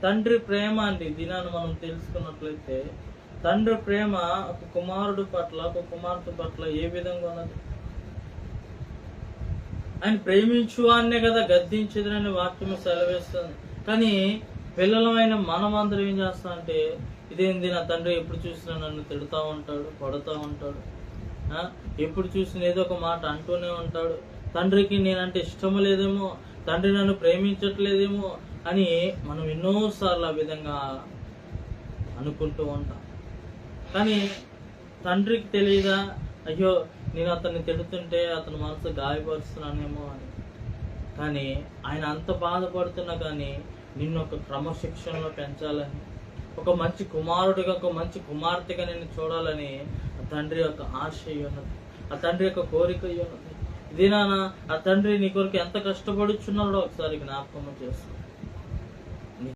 తండ్రి ప్రేమ అండి దినాన్ని మనం తెలుసుకున్నట్లయితే, తండ్రి ప్రేమ ఒక కుమారుడు పట్ల, ఒక కుమార్తె పట్ల ఏ విధంగా ఉన్నది? ఆయన ప్రేమించు అనే కదా గద్దించదని వాక్యం సెలవిస్తుంది. కానీ పిల్లలమైన మనమందరం ఏం చేస్తాం అంటే, ఇదేంది నా తండ్రి ఎప్పుడు చూసినా నన్ను తిడుతూ ఉంటాడు, కొడుతూ ఉంటాడు, ఎప్పుడు చూసినా ఏదో ఒక మాట అంటూనే ఉంటాడు, తండ్రికి నేనంటే ఇష్టం లేదేమో, తండ్రి నన్ను ప్రేమించట్లేదేమో అని మనం ఎన్నోసార్లు ఆ విధంగా అనుకుంటూ ఉంటాం. కానీ తండ్రికి తెలియదా, అయ్యో నేను అతన్ని తిడుతుంటే అతని మనసు గాయపరుస్తున్నానేమో అని. కానీ ఆయన అంత బాధపడుతున్నా కానీ నిన్ను ఒక క్రమశిక్షణలో పెంచాలని, ఒక మంచి కుమారుడిగా, ఒక మంచి కుమార్తెగా నిన్ను చూడాలని ఆ తండ్రి యొక్క ఆశ ఉన్నది, ఆ తండ్రి యొక్క కోరిక ఉన్నది. దినాన ఆ తండ్రి నీ కొరకు ఎంత కష్టపడుచున్నాడో ఒకసారి జ్ఞాపకం చేసుకో.